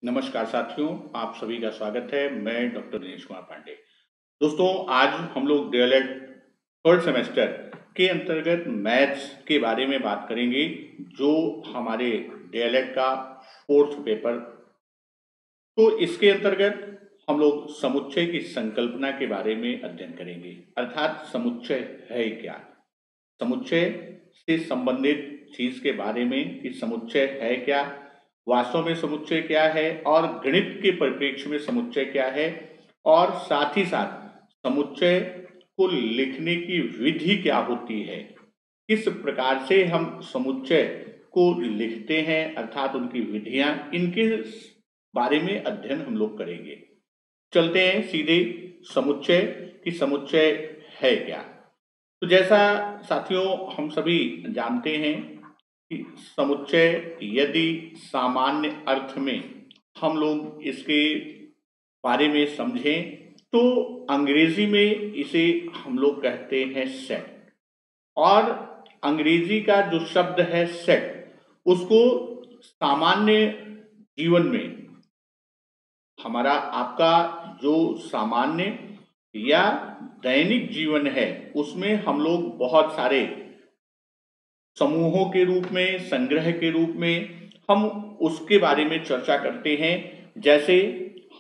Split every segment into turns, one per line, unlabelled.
नमस्कार साथियों, आप सभी का स्वागत है। मैं डॉक्टर दिनेश कुमार पांडे। दोस्तों, आज हम लोग डीएलएड थर्ड सेमेस्टर के अंतर्गत मैथ्स के बारे में बात करेंगे, जो हमारे डीएलएड का फोर्थ पेपर। तो इसके अंतर्गत हम लोग समुच्चय की संकल्पना के बारे में अध्ययन करेंगे, अर्थात समुच्चय है क्या, समुच्चय से संबंधित चीज के बारे में कि समुच्चय है क्या, वास्तव में समुच्चय क्या है, और गणित के परिप्रेक्ष्य में समुच्चय क्या है, और साथ ही साथ समुच्चय को लिखने की विधि क्या होती है, किस प्रकार से हम समुच्चय को लिखते हैं, अर्थात उनकी विधियां, इनके बारे में अध्ययन हम लोग करेंगे। चलते हैं सीधे समुच्चय कि समुच्चय है क्या। तो जैसा साथियों हम सभी जानते हैं कि समुच्चय, यदि सामान्य अर्थ में हम लोग इसके बारे में समझें तो अंग्रेजी में इसे हम लोग कहते हैं सेट। और अंग्रेजी का जो शब्द है सेट, उसको सामान्य जीवन में हमारा आपका जो सामान्य या दैनिक जीवन है, उसमें हम लोग बहुत सारे समूहों के रूप में, संग्रह के रूप में हम उसके बारे में चर्चा करते हैं। जैसे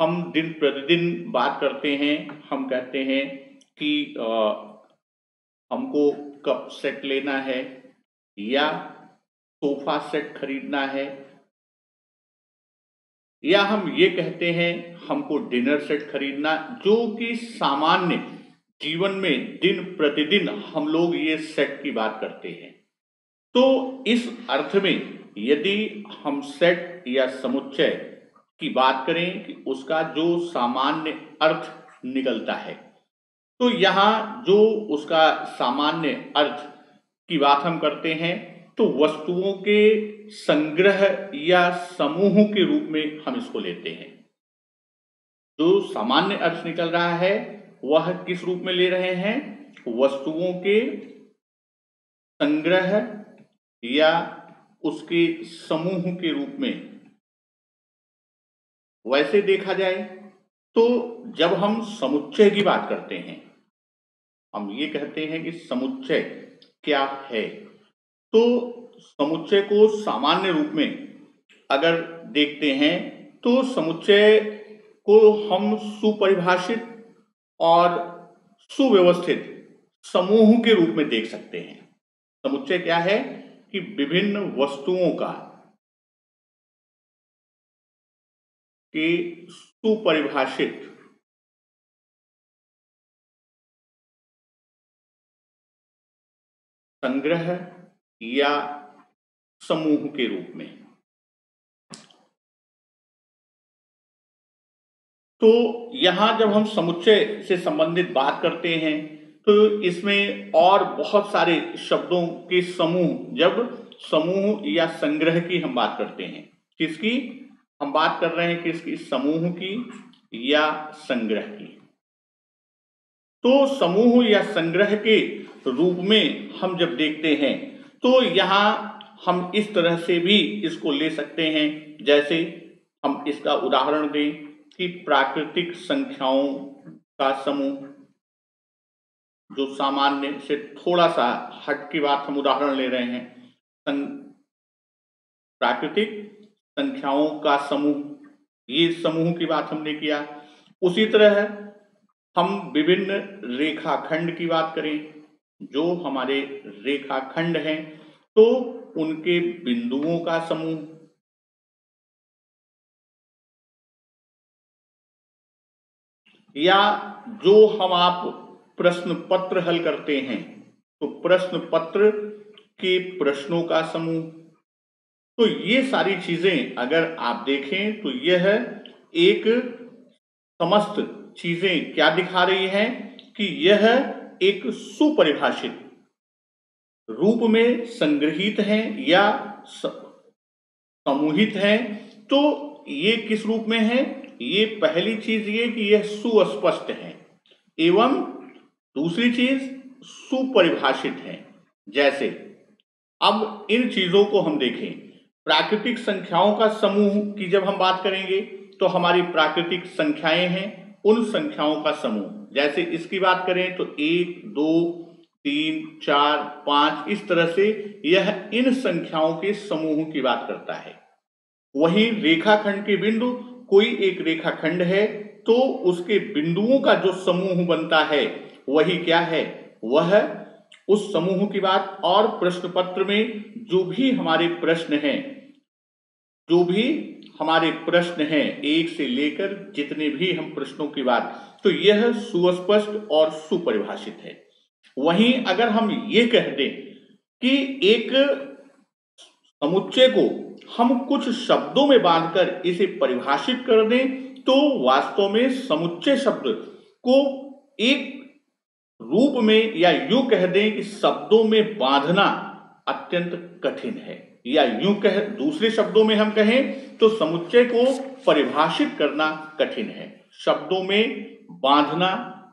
हम दिन प्रतिदिन बात करते हैं, हम कहते हैं कि हमको कप सेट लेना है या सोफा सेट खरीदना है, या हम ये कहते हैं हमको डिनर सेट खरीदना, जो कि सामान्य जीवन में दिन प्रतिदिन हम लोग ये सेट की बात करते हैं। तो इस अर्थ में यदि हम सेट या समुच्चय की बात करें कि उसका जो सामान्य अर्थ निकलता है, तो यहाँ जो उसका सामान्य अर्थ की बात हम करते हैं तो वस्तुओं के संग्रह या समूह के रूप में हम इसको लेते हैं। जो सामान्य अर्थ निकल रहा है वह किस रूप में ले रहे हैं? वस्तुओं के संग्रह या उसके समूह के रूप में। वैसे देखा जाए तो जब हम समुच्चय की बात करते हैं, हम ये कहते हैं कि समुच्चय क्या है, तो समुच्चय को सामान्य रूप में अगर देखते हैं तो समुच्चय को हम सुपरिभाषित और सुव्यवस्थित समूह के रूप में देख सकते हैं। समुच्चय क्या है कि विभिन्न वस्तुओं का के सुपरिभाषित संग्रह या समूह के रूप में। तो यहां जब हम समुच्चय से संबंधित बात करते हैं तो इसमें और बहुत सारे शब्दों के समूह, जब समूह या संग्रह की हम बात करते हैं, किसकी हम बात कर रहे हैं, किसकी? समूह की या संग्रह की। तो समूह या संग्रह के रूप में हम जब देखते हैं तो यहां हम इस तरह से भी इसको ले सकते हैं। जैसे हम इसका उदाहरण दें कि प्राकृतिक संख्याओं का समूह, जो सामान्य से थोड़ा सा हट की बात हम उदाहरण ले रहे हैं, प्राकृतिक संख्याओं का समूह, ये समूह की बात हमने किया। उसी तरह हम विभिन्न रेखाखंड की बात करें, जो हमारे रेखाखंड हैं तो उनके बिंदुओं का समूह, या जो हम आप प्रश्न पत्र हल करते हैं तो प्रश्न पत्र के प्रश्नों का समूह। तो ये सारी चीजें अगर आप देखें तो यह एक समस्त चीजें क्या दिखा रही हैं कि यह एक सुपरिभाषित रूप में संग्रहित हैं या समूहित हैं। तो ये किस रूप में है? ये पहली चीज ये कि यह सुस्पष्ट है, एवं दूसरी चीज सुपरिभाषित है। जैसे अब इन चीजों को हम देखें प्राकृतिक संख्याओं का समूह की जब हम बात करेंगे तो हमारी प्राकृतिक संख्याएं हैं, उन संख्याओं का समूह। जैसे इसकी बात करें तो 1, 2, 3, 4, 5, इस तरह से यह इन संख्याओं के समूह की बात करता है। वहीं रेखाखंड के बिंदु, कोई एक रेखाखंड है तो उसके बिंदुओं का जो समूह बनता है वही क्या है, वह उस समूह की बात। और प्रश्न पत्र में जो भी हमारे प्रश्न हैं, जो भी हमारे प्रश्न हैं, एक से लेकर जितने भी हम प्रश्नों की बात, तो यह सुस्पष्ट और सुपरिभाषित है। वहीं अगर हम ये कह दें कि एक समुच्चय को हम कुछ शब्दों में बांधकर इसे परिभाषित कर दें तो वास्तव में समुच्चय शब्द को एक रूप में या यूं कह दें कि शब्दों में बांधना अत्यंत कठिन है, या यूं कह दूसरे शब्दों में हम कहें तो समुच्चय को परिभाषित करना कठिन है, शब्दों में बांधना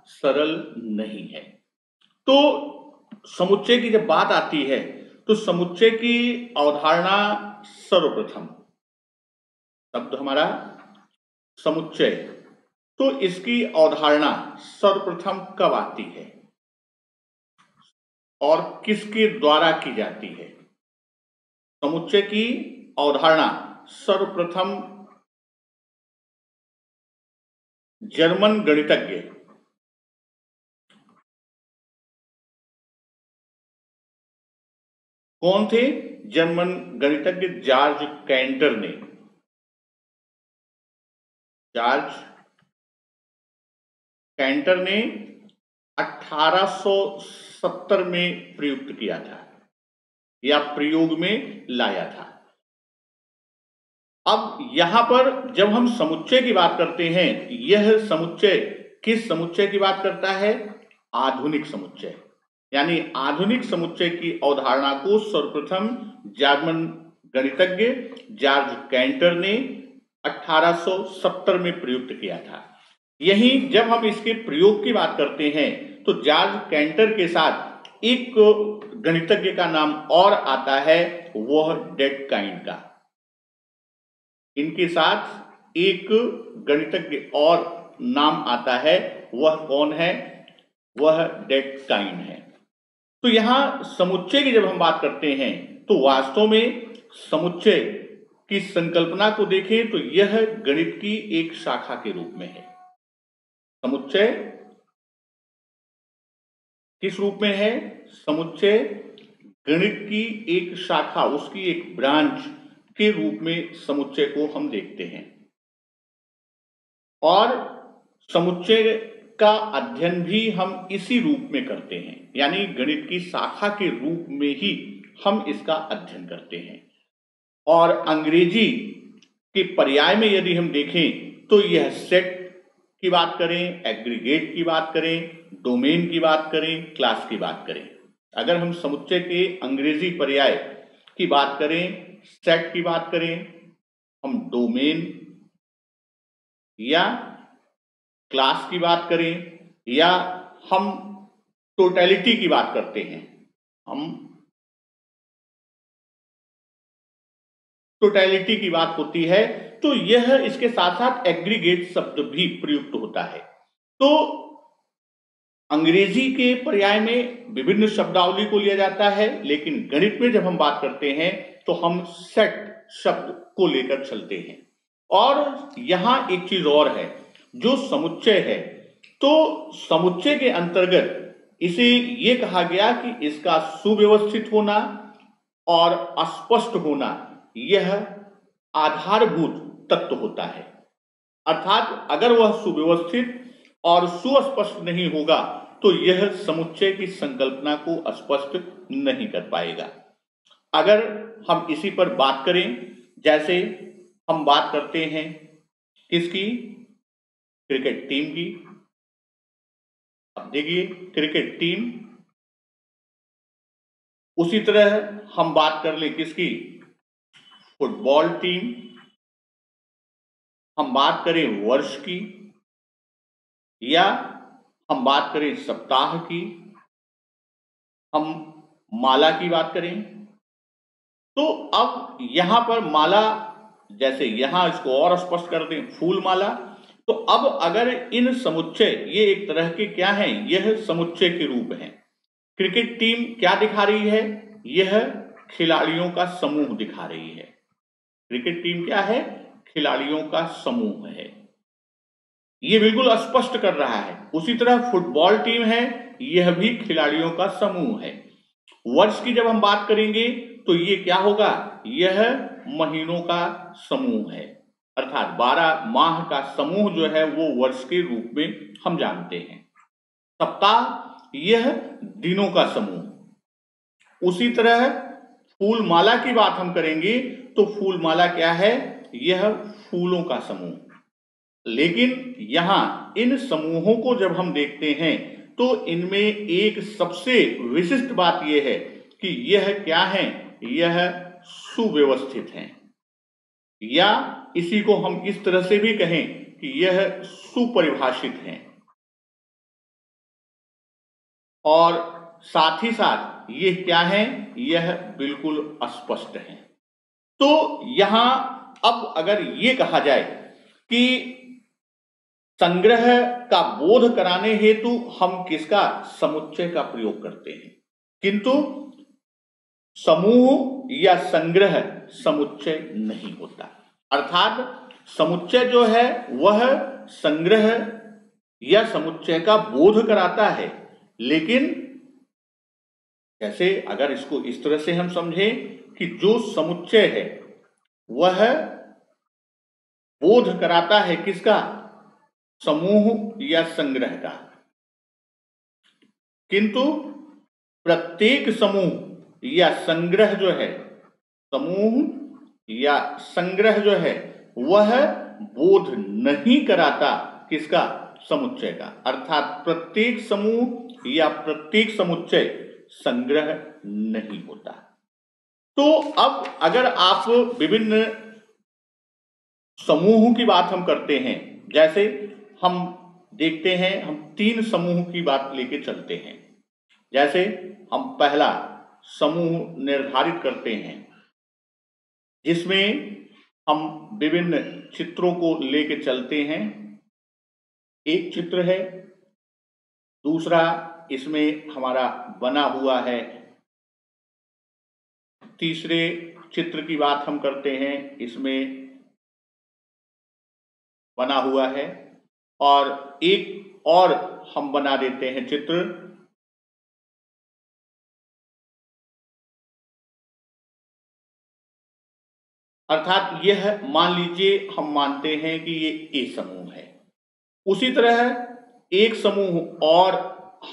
सरल नहीं है। तो समुच्चय की जब बात आती है तो समुच्चय की अवधारणा सर्वप्रथम शब्द हमारा समुच्चय, तो इसकी अवधारणा सर्वप्रथम कब आती है और किसके द्वारा की जाती है? समुच्चय की अवधारणा सर्वप्रथम जर्मन गणितज्ञ कौन थे? जर्मन गणितज्ञ जॉर्ज कैंटर ने, जॉर्ज कैंटर ने 1870 में प्रयुक्त किया था या प्रयोग में लाया था। अब यहां पर जब हम समुच्चय की बात करते हैं, यह समुच्चय किस समुच्चय की बात करता है? आधुनिक समुच्चय। यानी आधुनिक समुच्चय की अवधारणा को सर्वप्रथम जर्मन गणितज्ञ जॉर्ज कैंटर ने 1870 में प्रयुक्त किया था। यहीं जब हम इसके प्रयोग की बात करते हैं तो जॉर्ज कैंटर के साथ एक गणितज्ञ का नाम और आता है, वह डेटकाइंड का। इनके साथ एक गणितज्ञ और नाम आता है, वह कौन है? वह डेटकाइंड है। तो यहां समुच्चय की जब हम बात करते हैं तो वास्तव में समुच्चय की संकल्पना को देखें तो यह गणित की एक शाखा के रूप में है। समुच्चय किस रूप में है? समुच्चय गणित की एक शाखा, उसकी एक ब्रांच के रूप में समुच्चय को हम देखते हैं। और समुच्चय का अध्ययन भी हम इसी रूप में करते हैं, यानी गणित की शाखा के रूप में ही हम इसका अध्ययन करते हैं। और अंग्रेजी के पर्याय में यदि हम देखें तो यह सेट की बात करें, एग्रीगेट की बात करें, डोमेन की बात करें, क्लास की बात करें। अगर हम समुच्चय के अंग्रेजी पर्याय की बात करें, सेट की बात करें, हम डोमेन या क्लास की बात करें, या हम टोटलिटी की बात करते हैं, हम टोटलिटी की बात होती है, तो यह इसके साथ साथ एग्रीगेट शब्द भी प्रयुक्त होता है। तो अंग्रेजी के पर्याय में विभिन्न शब्दावली को लिया जाता है, लेकिन गणित में जब हम बात करते हैं तो हम सेट शब्द को लेकर चलते हैं। और यहां एक चीज और है, जो समुच्चय है, तो समुच्चय के अंतर्गत इसे ये कहा गया कि इसका सुव्यवस्थित होना और अस्पष्ट होना यह आधारभूत तत्व होता है। अर्थात अगर वह सुव्यवस्थित और सुस्पष्ट नहीं होगा तो यह समुच्चय की संकल्पना को स्पष्ट नहीं कर पाएगा। अगर हम इसी पर बात करें, जैसे हम बात करते हैं किसकी? क्रिकेट टीम की। अब देखिए क्रिकेट टीम, उसी तरह हम बात कर ले किसकी? Football team. हम बात करें वर्ष की, या हम बात करें सप्ताह की, हम माला की बात करें, तो अब यहां पर माला, जैसे यहां इसको और स्पष्ट कर दें, फूल माला। तो अब अगर इन समुच्चय, ये एक तरह के क्या हैं, यह समुच्चय के रूप हैं। क्रिकेट टीम क्या दिखा रही है, यह खिलाड़ियों का समूह दिखा रही है। क्रिकेट टीम क्या है, खिलाड़ियों का समूह है, ये बिल्कुल स्पष्ट कर रहा है। उसी तरह फुटबॉल टीम है, यह भी खिलाड़ियों का समूह है। वर्ष की जब हम बात करेंगे तो ये क्या होगा, यह महीनों का समूह है, अर्थात 12 माह का समूह जो है वो वर्ष के रूप में हम जानते हैं। सप्ताह, यह दिनों का समूह। उसी तरह फूलमाला की बात हम करेंगे तो फूलमाला क्या है, यह फूलों का समूह। लेकिन यहां इन समूहों को जब हम देखते हैं तो इनमें एक सबसे विशिष्ट बात यह है कि यह क्या है, यह सुव्यवस्थित हैं, या इसी को हम इस तरह से भी कहें कि यह सुपरिभाषित हैं, और साथ ही साथ ये क्या है, यह बिल्कुल स्पष्ट है। तो यहां अब अगर ये कहा जाए कि संग्रह का बोध कराने हेतु हम किसका, समुच्चय का प्रयोग करते हैं, किंतु समूह या संग्रह समुच्चय नहीं होता। अर्थात समुच्चय जो है वह संग्रह या समुच्चय का बोध कराता है, लेकिन जैसे अगर इसको इस तरह से हम समझें कि जो समुच्चय है वह बोध कराता है किसका, समूह या संग्रह का, किंतु प्रत्येक समूह या संग्रह जो है, समूह या संग्रह जो है वह बोध नहीं कराता किसका, समुच्चय का। अर्थात प्रत्येक समूह या प्रत्येक समुच्चय संग्रह नहीं होता। तो अब अगर आप विभिन्न समूह की बात हम करते हैं, जैसे हम देखते हैं, हम 3 समूह की बात लेके चलते हैं। जैसे हम पहला समूह निर्धारित करते हैं जिसमें हम विभिन्न चित्रों को लेके चलते हैं। एक चित्र है, दूसरा इसमें हमारा बना हुआ है, तीसरे चित्र की बात हम करते हैं, इसमें बना हुआ है, और एक और हम बना देते हैं चित्र, अर्थात यह मान लीजिए हम मानते हैं कि ये ए समूह है। उसी तरह एक समूह और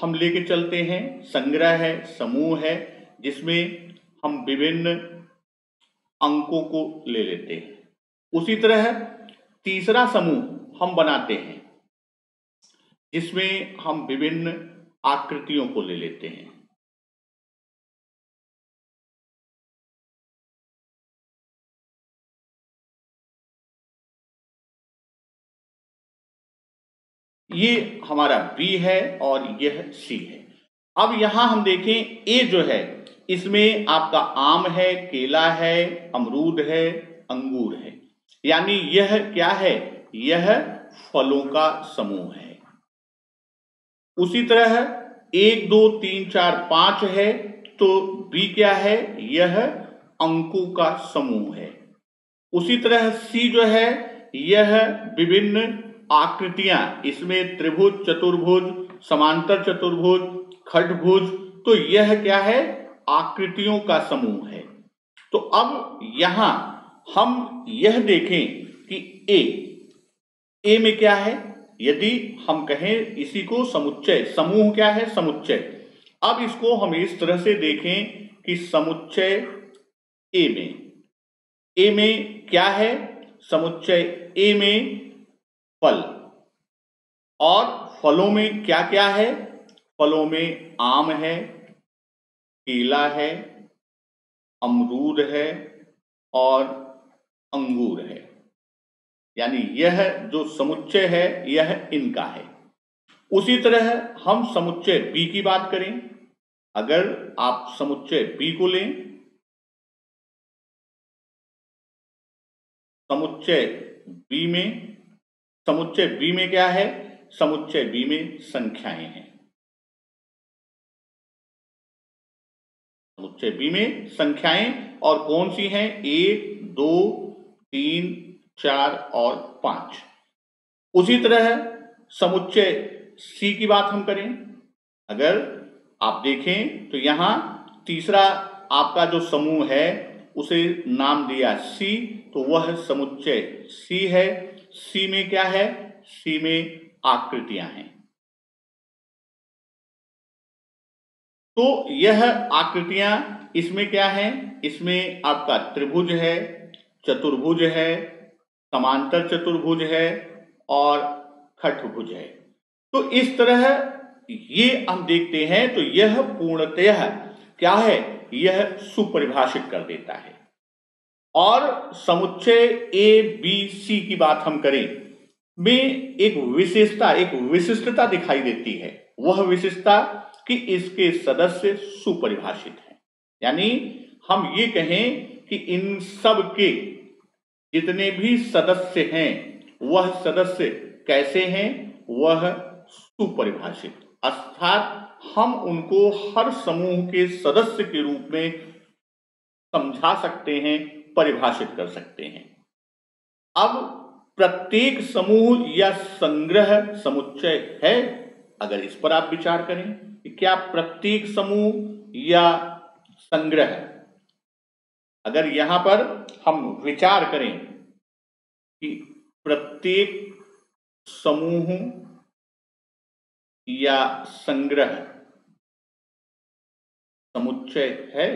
हम लेके चलते हैं, संग्रह है, समूह है, जिसमें हम विभिन्न अंकों को ले लेते हैं। उसी तरह तीसरा समूह हम बनाते हैं जिसमें हम विभिन्न आकृतियों को ले लेते हैं। ये हमारा बी है और यह सी है। अब यहां हम देखें, ए जो है इसमें आपका आम है, केला है, अमरूद है, अंगूर है, यानी यह क्या है, यह फलों का समूह है। उसी तरह 1 2 3 4 5 है, तो बी क्या है, यह अंकों का समूह है। उसी तरह सी जो है यह विभिन्न आकृतियां, इसमें त्रिभुज, चतुर्भुज, समांतर चतुर्भुज, खंडभुज, तो यह क्या है, आकृतियों का समूह है। तो अब यहां हम यह देखें कि ए में क्या है, यदि हम कहें इसी को समुच्चय, समूह क्या है, समुच्चय। अब इसको हम इस तरह से देखें कि समुच्चय ए में क्या है, समुच्चय ए में फल, और फलों में क्या क्या है, फलों में आम है, केला है, अमरूद है और अंगूर है, यानी यह जो समुच्चय है यह इनका है। उसी तरह हम समुच्चय बी की बात करें, अगर आप समुच्चय बी को लें समुच्चय बी में, समुच्चय बी में क्या है? समुच्चय बी में संख्याएं हैं। समुच्चय बी में संख्याएं और कौन सी हैं? 1, 2, 3, 4 और 5। उसी तरह समुच्चय सी की बात हम करें, अगर आप देखें तो यहां तीसरा आपका जो समूह है उसे नाम दिया सी, तो वह समुच्चय सी है। सी में क्या है? सी में आकृतियां हैं। तो यह आकृतियां इसमें क्या है? इसमें आपका त्रिभुज है, चतुर्भुज है, समांतर चतुर्भुज है और खट्भुज है। तो इस तरह ये हम देखते हैं तो यह पूर्णतः क्या है? यह सुपरिभाषित कर देता है। और समुच्चय ए बी सी की बात हम करें में एक विशेषता, एक विशिष्टता दिखाई देती है। वह विशेषता कि इसके सदस्य सुपरिभाषित हैं। यानी हम ये कहें कि इन सब के जितने भी सदस्य हैं वह सदस्य कैसे हैं? वह सुपरिभाषित, अर्थात हम उनको हर समूह के सदस्य के रूप में समझा सकते हैं, परिभाषित कर सकते हैं। अब प्रत्येक समूह या संग्रह समुच्चय है, अगर इस पर आप विचार करें कि क्या प्रत्येक समूह या संग्रह, अगर यहां पर हम विचार करें कि प्रत्येक समूह या संग्रह समुच्चय है,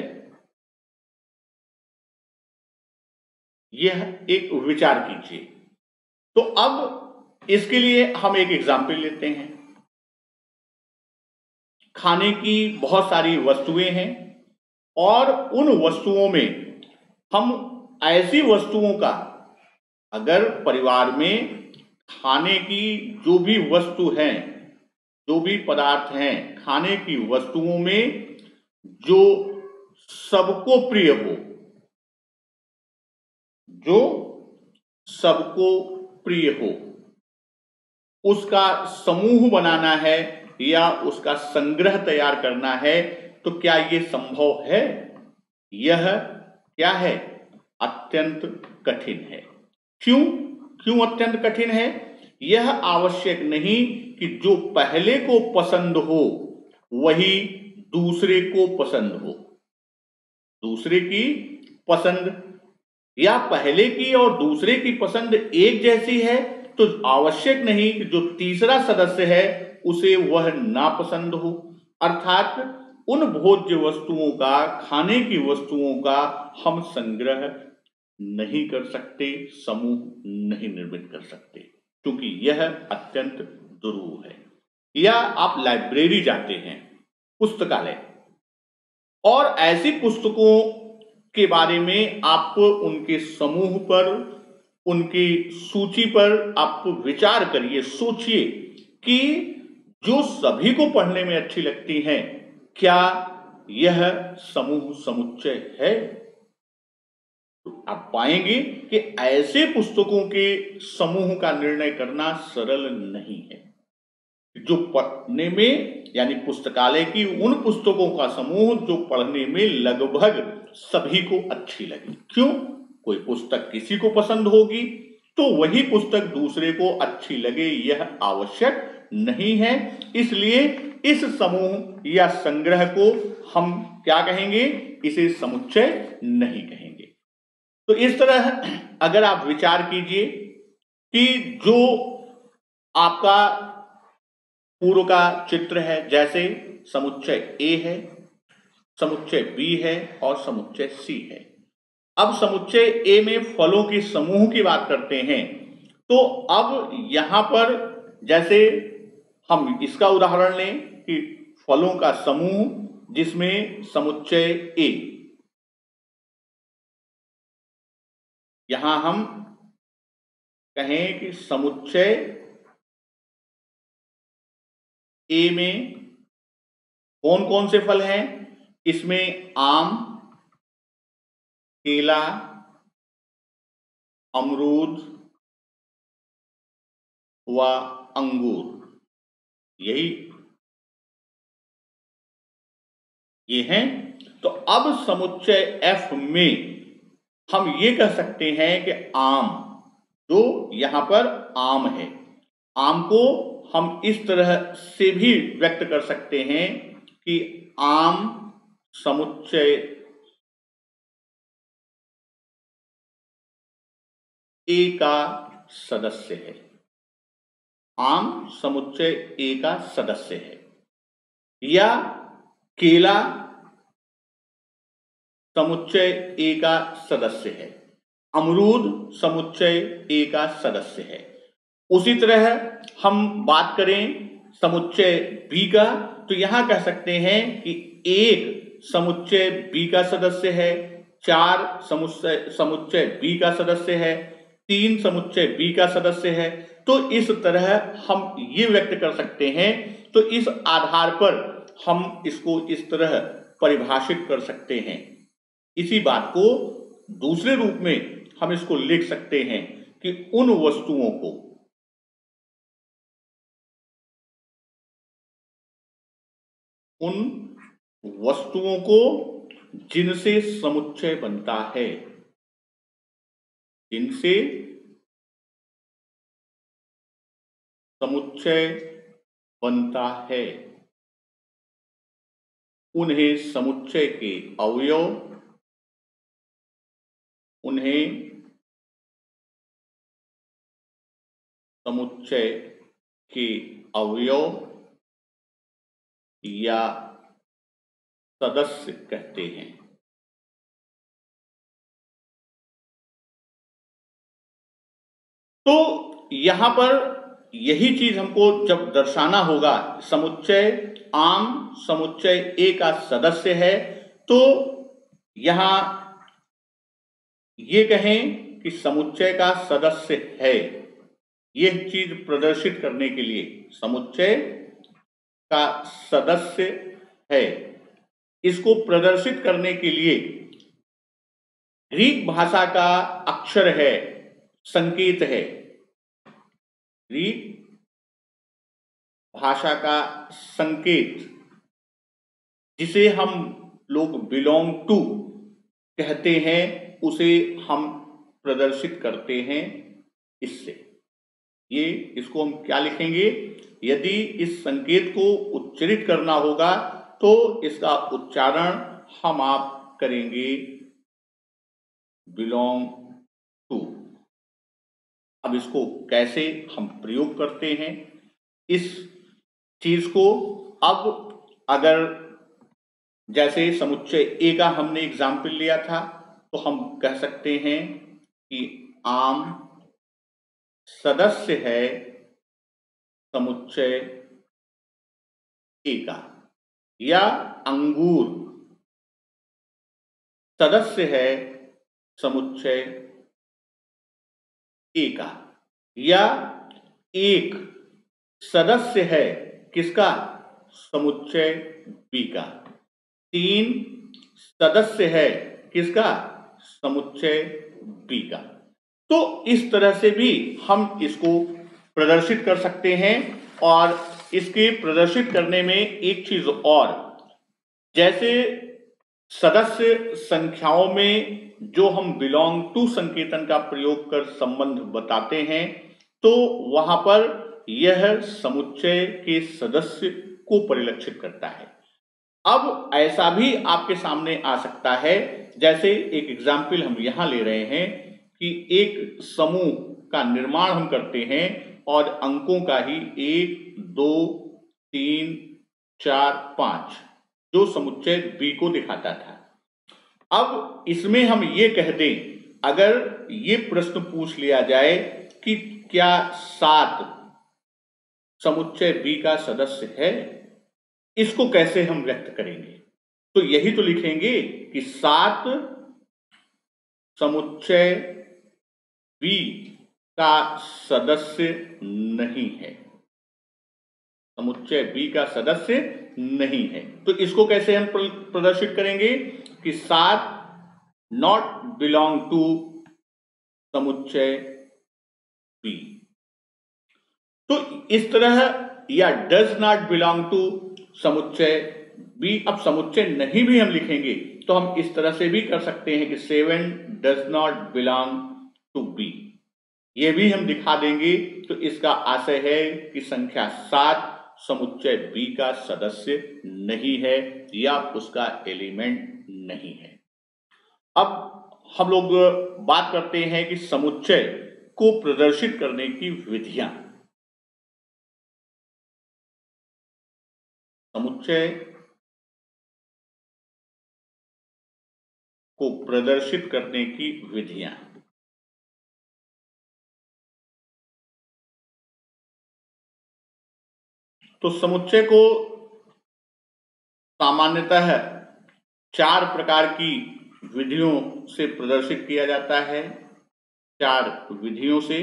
यह एक विचार कीजिए। तो अब इसके लिए हम एक एग्जाम्पल लेते हैं। खाने की बहुत सारी वस्तुएं हैं और उन वस्तुओं में हम ऐसी वस्तुओं का, अगर परिवार में खाने की जो भी वस्तु है, जो भी पदार्थ हैं खाने की वस्तुओं में जो सबको प्रिय हो, जो सबको प्रिय हो, उसका समूह बनाना है या उसका संग्रह तैयार करना है, तो क्या यह संभव है? यह क्या है? अत्यंत कठिन है। क्यों? क्यों अत्यंत कठिन है? यह आवश्यक नहीं कि जो पहले को पसंद हो वही दूसरे को पसंद हो। दूसरे की पसंद या पहले की और दूसरे की पसंद एक जैसी है तो आवश्यक नहीं कि जो तीसरा सदस्य है उसे वह नापसंद हो। अर्थात उन भोज्य वस्तुओं का, खाने की वस्तुओं का हम संग्रह नहीं कर सकते, समूह नहीं निर्मित कर सकते, क्योंकि यह अत्यंत दुरूह है। या आप लाइब्रेरी जाते हैं, पुस्तकालय, और ऐसी पुस्तकों के बारे में आप उनके समूह पर, उनकी सूची पर आप विचार करिए, सोचिए कि जो सभी को पढ़ने में अच्छी लगती हैं, क्या यह समूह समुच्चय है? तो आप पाएंगे कि ऐसे पुस्तकों के समूह का निर्णय करना सरल नहीं है। जो पढ़ने में, यानी पुस्तकालय की उन पुस्तकों का समूह जो पढ़ने में लगभग सभी को अच्छी लगे। क्यों? कोई पुस्तक किसी को पसंद होगी तो वही पुस्तक दूसरे को अच्छी लगे, यह आवश्यक नहीं है। इसलिए इस समूह या संग्रह को हम क्या कहेंगे? इसे समुच्चय नहीं कहेंगे। तो इस तरह अगर आप विचार कीजिए कि जो आपका पूर्व का चित्र है, जैसे समुच्चय ए है, समुच्चय बी है और समुच्चय सी है। अब समुच्चय ए में फलों के समूह की बात करते हैं, तो अब यहां पर जैसे हम इसका उदाहरण लें कि फलों का समूह जिसमें समुच्चय ए, यहां हम कहें कि समुच्चय ए में कौन कौन से फल हैं? इसमें आम, केला, अमरूद व अंगूर, यही ये हैं। तो अब समुच्चय एफ में हम ये कह सकते हैं कि आम, जो यहां पर आम है, आम को हम इस तरह से भी व्यक्त कर सकते हैं कि आम समुच्चय ए का सदस्य है। आम समुच्चय ए का सदस्य है। या केला समुच्चय ए का सदस्य है। अमरूद समुच्चय ए का सदस्य है। उसी तरह हम बात करें समुच्चय बी का, तो यहां कह सकते हैं कि एक समुच्चय बी का सदस्य है, चार समुच्चय बी का सदस्य है, तीन समुच्चय बी का सदस्य है। तो इस तरह हम ये व्यक्त कर सकते हैं। तो इस आधार पर हम इसको इस तरह परिभाषित कर सकते हैं। इसी बात को दूसरे रूप में हम इसको लिख सकते हैं कि उन वस्तुओं को जिनसे समुच्चय बनता है, जिनसे समुच्चय बनता है, उन्हें समुच्चय के अवयव, उन्हें समुच्चय के अवयव या सदस्य कहते हैं। तो यहां पर यही चीज हमको जब दर्शाना होगा, समुच्चय आम समुच्चय ए का सदस्य है, तो यहां ये कहें कि समुच्चय का सदस्य है, यह चीज प्रदर्शित करने के लिए समुच्चय का सदस्य है, इसको प्रदर्शित करने के लिए ग्रीक भाषा का अक्षर है, संकेत है। ग्रीक भाषा का संकेत जिसे हम लोग बिलोंग टू कहते हैं, उसे हम प्रदर्शित करते हैं इससे। ये इसको हम क्या लिखेंगे? यदि इस संकेत को उच्चारित करना होगा तो इसका उच्चारण हम आप करेंगे बिलोंग टू। अब इसको कैसे हम प्रयोग करते हैं इस चीज को? अब अगर जैसे समुच्चय ए का हमने एग्जाम्पल लिया था, तो हम कह सकते हैं कि आम सदस्य है समुच्चय ए का, या अंगूर सदस्य है समुच्चय ए का, या एक सदस्य है किसका? समुच्चय बी का। तीन सदस्य है किसका? समुच्चय बी का। तो इस तरह से भी हम इसको प्रदर्शित कर सकते हैं। और इसके प्रदर्शित करने में एक चीज और, जैसे सदस्य संख्याओं में जो हम बिलोंग टू संकेतन का प्रयोग कर संबंध बताते हैं, तो वहां पर यह समुच्चय के सदस्य को परिलक्षित करता है। अब ऐसा भी आपके सामने आ सकता है, जैसे एक एग्जाम्पल हम यहां ले रहे हैं कि एक समूह का निर्माण हम करते हैं और अंकों का ही 1 2 3 4 5 जो समुच्चय बी को दिखाता था। अब इसमें हम ये कह दें, अगर ये प्रश्न पूछ लिया जाए कि क्या 7 समुच्चय बी का सदस्य है, इसको कैसे हम व्यक्त करेंगे? तो यही तो लिखेंगे कि 7 समुच्चय बी का सदस्य नहीं है, समुच्चय बी का सदस्य नहीं है। तो इसको कैसे हम प्रदर्शित करेंगे कि 7 नॉट बिलोंग टू समुच्चय बी। तो इस तरह, या डज नॉट बिलोंग टू समुच्चय बी। अब समुच्चय नहीं भी हम लिखेंगे तो हम इस तरह से भी कर सकते हैं कि 7 does not belong to be, ये भी हम दिखा देंगे। तो इसका आशय है कि संख्या 7 समुच्चय बी का सदस्य नहीं है या उसका एलिमेंट नहीं है। अब हम लोग बात करते हैं कि समुच्चय को प्रदर्शित करने की विधियां। समुच्चय को प्रदर्शित करने की विधियां। तो समुच्चय को सामान्यतः 4 प्रकार की विधियों से प्रदर्शित किया जाता है, 4 विधियों से।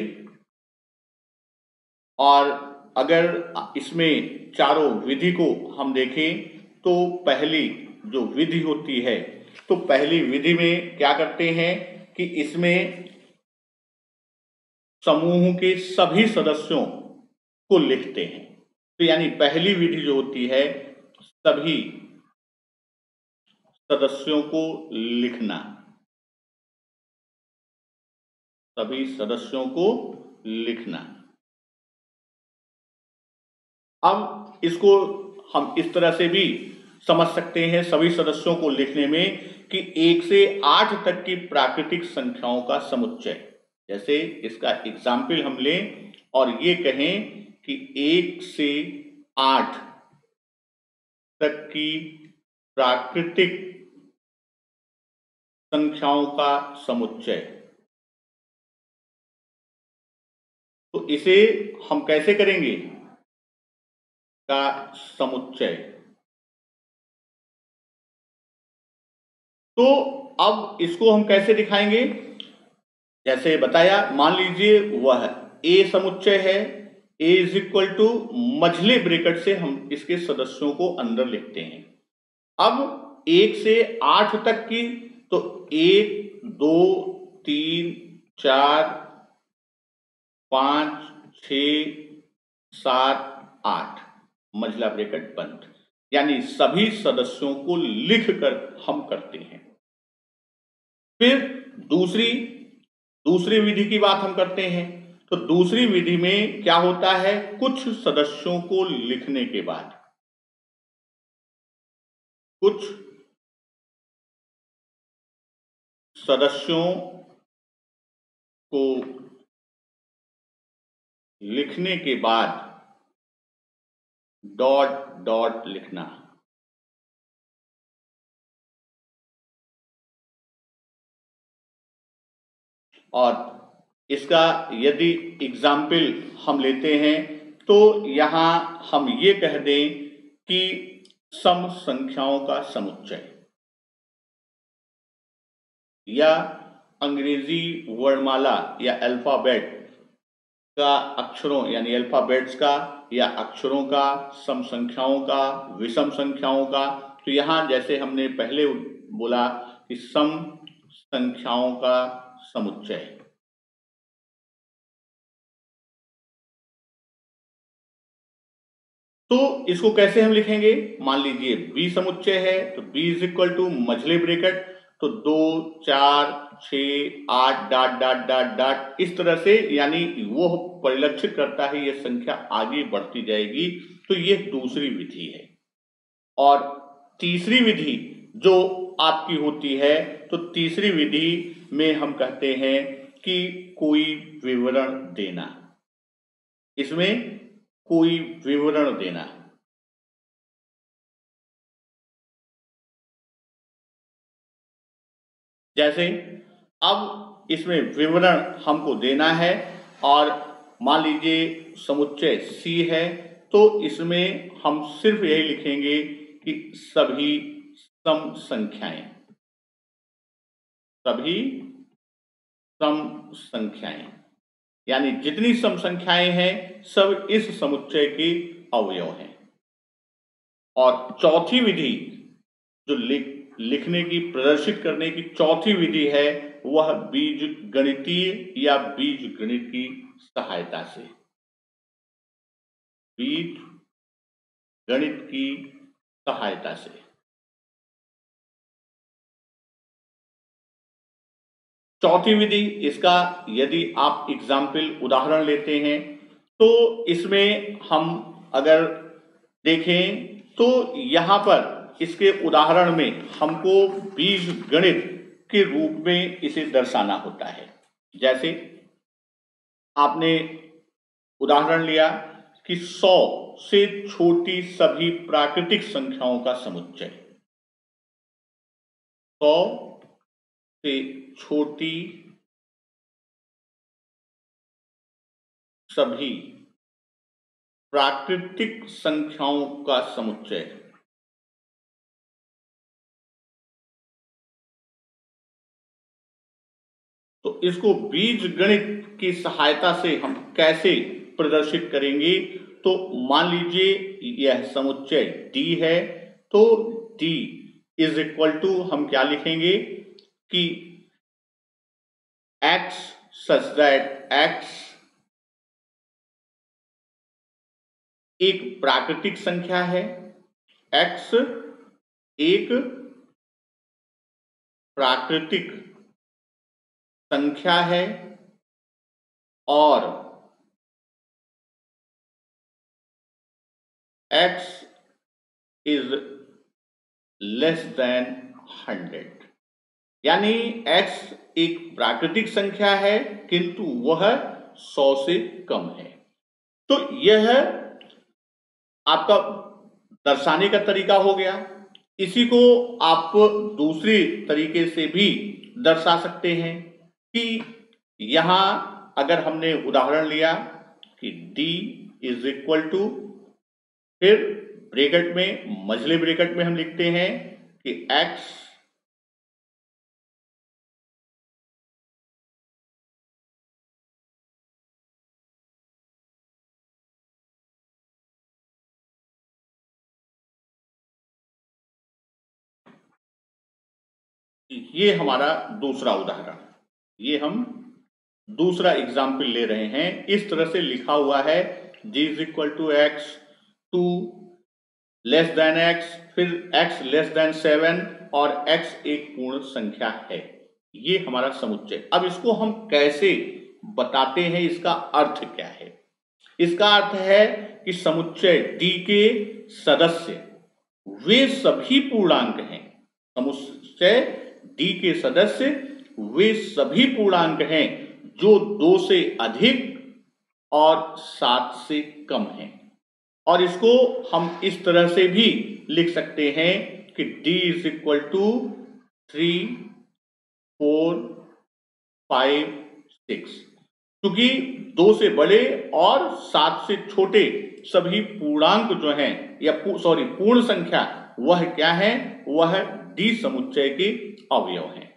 और अगर इसमें चारों विधि को हम देखें तो पहली जो विधि होती है, तो पहली विधि में क्या करते हैं कि इसमें समूह के सभी सदस्यों को लिखते हैं। तो यानी पहली विधि जो होती है, सभी सदस्यों को लिखना, सभी सदस्यों को लिखना। अब इसको हम इस तरह से भी समझ सकते हैं सभी सदस्यों को लिखने में कि 1 से 8 तक की प्राकृतिक संख्याओं का समुच्चय। जैसे इसका एग्जाम्पल हम लें और ये कहें कि 1 से 8 तक की प्राकृतिक संख्याओं का समुच्चय। तो इसे हम कैसे करेंगे? का समुच्चय। तो अब इसको हम कैसे दिखाएंगे? जैसे बताया, मान लीजिए वह ए समुच्चय है, ए इज इक्वल टू मझले ब्रैकेट से हम इसके सदस्यों को अंदर लिखते हैं। अब 1 से 8 तक की, तो 1 2 3 4 5 6 7 8 मझला ब्रैकेट बंद, यानी सभी सदस्यों को लिखकर हम करते हैं। फिर दूसरी विधि की बात हम करते हैं। तो दूसरी विधि में क्या होता है, कुछ सदस्यों को लिखने के बाद, कुछ सदस्यों को लिखने के बाद डॉट डॉट लिखना। और इसका यदि एग्जाम्पल हम लेते हैं तो यहां हम ये कह दें कि सम संख्याओं का समुच्चय, या अंग्रेजी वर्णमाला या अल्फाबेट का अक्षरों यानी अल्फाबेट्स का या अक्षरों का, सम संख्याओं का, विषम संख्याओं का। तो यहां जैसे हमने पहले बोला कि सम संख्याओं का समुच्चय। तो इसको कैसे हम लिखेंगे? मान लीजिए बी समुच्चय है, तो बी इज इक्वल टू मझले ब्रैकेट, तो 2 4 6 8 डॉट डॉट डॉट डॉट, इस तरह से, यानी वो परिलक्षित करता है ये संख्या आगे बढ़ती जाएगी। तो ये दूसरी विधि है। और तीसरी विधि जो आपकी होती है, तो तीसरी विधि में हम कहते हैं कि कोई विवरण देना, इसमें कोई विवरण देना। जैसे अब इसमें विवरण हमको देना है, और मान लीजिए समुच्चय सी है, तो इसमें हम सिर्फ यही लिखेंगे कि सभी सम संख्याएं, सभी सम संख्याएं, यानी जितनी सम संख्याएं हैं सब इस समुच्चय के अवयव हैं। और चौथी विधि जो लिखने की, प्रदर्शित करने की चौथी विधि है वह बीज गणितीय या बीज गणित की सहायता से। बीज गणित की सहायता से। चौथी विधि, इसका यदि आप एग्जाम्पल उदाहरण लेते हैं तो इसमें हम अगर देखें तो यहां पर इसके उदाहरण में हमको बीज गणित के रूप में इसे दर्शाना होता है। जैसे आपने उदाहरण लिया कि 100 से छोटी सभी प्राकृतिक संख्याओं का समुच्चय। 100 से छोटी सभी प्राकृतिक संख्याओं का समुच्चय। तो इसको बीज गणित की सहायता से हम कैसे प्रदर्शित करेंगे? तो मान लीजिए यह समुच्चय D है, तो D इज इक्वल टू हम क्या लिखेंगे कि x सच दैट x एक प्राकृतिक संख्या है, x एक प्राकृतिक संख्या है और x इज लेस देन 100। यानी x एक प्राकृतिक संख्या है किंतु वह 100 से कम है। तो यह आपका दर्शाने का तरीका हो गया। इसी को आप दूसरी तरीके से भी दर्शा सकते हैं कि यहां अगर हमने उदाहरण लिया कि D इज इक्वल टू, फिर ब्रैकेट में, मझले ब्रैकेट में हम लिखते हैं कि x ये हमारा दूसरा उदाहरण, ये हम दूसरा एग्जाम्पल ले रहे हैं। इस तरह से लिखा हुआ है G is equal to x, 2 less than x, फिर x लेस देन 7 और x एक पूर्ण संख्या है। ये हमारा समुच्चय। अब इसको हम कैसे बताते हैं, इसका अर्थ क्या है? इसका अर्थ है कि समुच्चय D के सदस्य वे सभी पूर्णांक हैं। समुच्चय D के सदस्य वे सभी पूर्णांक हैं जो 2 से अधिक और 7 से कम हैं। और इसको हम इस तरह से भी लिख सकते हैं कि D इज इक्वल टू 3, 4, 5, 6, क्योंकि 2 से बड़े और 7 से छोटे सभी पूर्णांक जो हैं या पूर्ण संख्या, वह क्या है? वह D समुच्चय के अवयव हैं।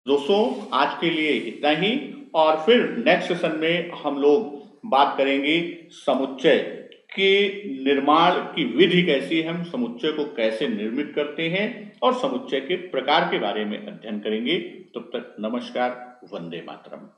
दोस्तों आज के लिए इतना ही, और फिर नेक्स्ट सेशन में हम लोग बात करेंगे समुच्चय के निर्माण की विधि कैसी है, हम समुच्चय को कैसे निर्मित करते हैं और समुच्चय के प्रकार के बारे में अध्ययन करेंगे। तब तक नमस्कार, वंदे मातरम।